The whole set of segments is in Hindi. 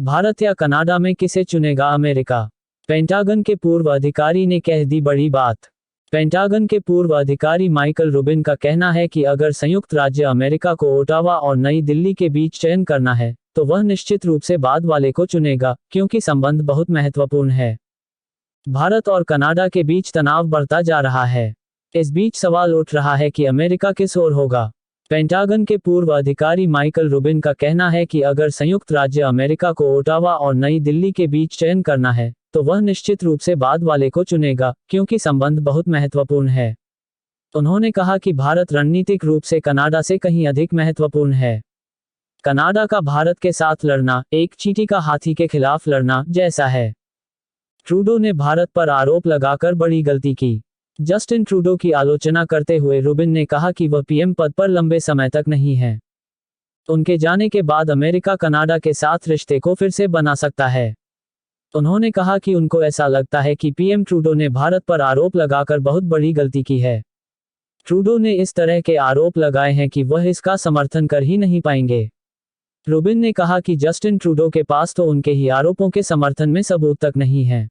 भारत या कनाडा में किसे चुनेगा अमेरिका? पेंटागन के पूर्व अधिकारी ने कह दी बड़ी बात। पेंटागन के पूर्व अधिकारी माइकल रूबिन का कहना है कि अगर संयुक्त राज्य अमेरिका को ओटावा और नई दिल्ली के बीच चयन करना है, तो वह निश्चित रूप से बाद वाले को चुनेगा, क्योंकि संबंध बहुत महत्वपूर्ण है। भारत और कनाडा के बीच तनाव बढ़ता जा रहा है। इस बीच सवाल उठ रहा है कि अमेरिका किस ओर होगा। पेंटागन के पूर्व अधिकारी माइकल रूबिन का कहना है कि अगर संयुक्त राज्य अमेरिका को ओटावा और नई दिल्ली के बीच चयन करना है, तो वह निश्चित रूप से बाद वाले को चुनेगा, क्योंकि संबंध बहुत महत्वपूर्ण है। उन्होंने कहा कि भारत रणनीतिक रूप से कनाडा से कहीं अधिक महत्वपूर्ण है। कनाडा का भारत के साथ लड़ना एक चींटी का हाथी के खिलाफ लड़ना जैसा है। ट्रूडो ने भारत पर आरोप लगाकर बड़ी गलती की। जस्टिन ट्रूडो की आलोचना करते हुए रूबिन ने कहा कि वह पीएम पद पर लंबे समय तक नहीं है। उनके जाने के बाद अमेरिका कनाडा के साथ रिश्ते को फिर से बना सकता है। उन्होंने कहा कि उनको ऐसा लगता है कि पीएम ट्रूडो ने भारत पर आरोप लगाकर बहुत बड़ी गलती की है। ट्रूडो ने इस तरह के आरोप लगाए हैं कि वह इसका समर्थन कर ही नहीं पाएंगे। रूबिन ने कहा कि जस्टिन ट्रूडो के पास तो उनके ही आरोपों के समर्थन में सबूत तक नहीं है।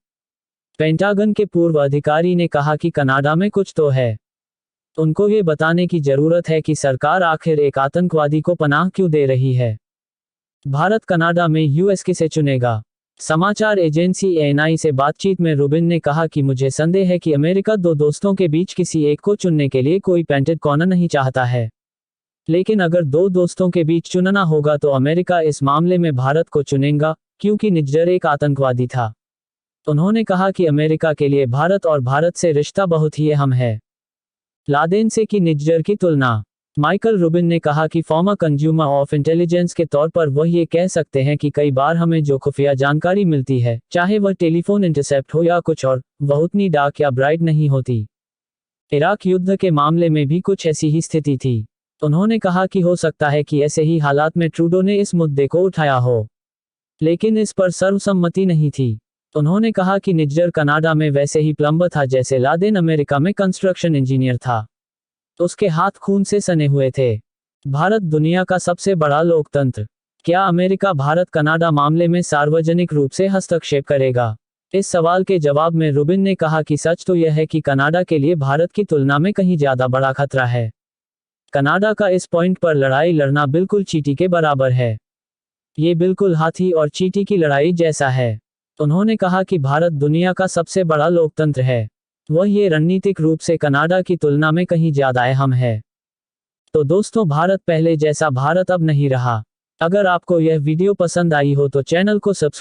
पेंटागन के पूर्व अधिकारी ने कहा कि कनाडा में कुछ तो है। उनको ये बताने की जरूरत है कि सरकार आखिर एक आतंकवादी को पनाह क्यों दे रही है। भारत कनाडा में यूएस किसे चुनेगा? समाचार एजेंसी एएनआई से बातचीत में रूबिन ने कहा कि मुझे संदेह है कि अमेरिका दो दोस्तों के बीच किसी एक को चुनने के लिए कोई पेंटेड कॉर्नर नहीं चाहता है। लेकिन अगर दो दोस्तों के बीच चुनना होगा तो अमेरिका इस मामले में भारत को चुनेगा, क्योंकि निज्जर एक आतंकवादी था। उन्होंने कहा कि अमेरिका के लिए भारत और भारत से रिश्ता बहुत ही अहम है। लादेन से की निज्जर की तुलना। माइकल रूबिन ने कहा कि फॉर्मर कंज्यूमर ऑफ इंटेलिजेंस के तौर पर वह ये कह सकते हैं कि कई बार हमें जो खुफिया जानकारी मिलती है, चाहे वह टेलीफोन इंटरसेप्ट हो या कुछ और, वह उतनी डार्क या ब्राइट नहीं होती। इराक युद्ध के मामले में भी कुछ ऐसी ही स्थिति थी। उन्होंने कहा कि हो सकता है कि ऐसे ही हालात में ट्रूडो ने इस मुद्दे को उठाया हो, लेकिन इस पर सर्वसम्मति नहीं थी। उन्होंने कहा कि निज्जर कनाडा में वैसे ही प्लम्बर था जैसे लादेन अमेरिका में कंस्ट्रक्शन इंजीनियर था। उसके हाथ खून से सने हुए थे। भारत दुनिया का सबसे बड़ा लोकतंत्र। क्या अमेरिका भारत कनाडा मामले में सार्वजनिक रूप से हस्तक्षेप करेगा? इस सवाल के जवाब में रूबिन ने कहा कि सच तो यह है कि कनाडा के लिए भारत की तुलना में कहीं ज्यादा बड़ा खतरा है। कनाडा का इस पॉइंट पर लड़ाई लड़ना बिल्कुल चींटी के बराबर है। ये बिल्कुल हाथी और चींटी की लड़ाई जैसा है। उन्होंने कहा कि भारत दुनिया का सबसे बड़ा लोकतंत्र है। वह ये रणनीतिक रूप से कनाडा की तुलना में कहीं ज्यादा अहम है। तो दोस्तों, भारत पहले जैसा भारत अब नहीं रहा। अगर आपको यह वीडियो पसंद आई हो तो चैनल को सब्सक्राइब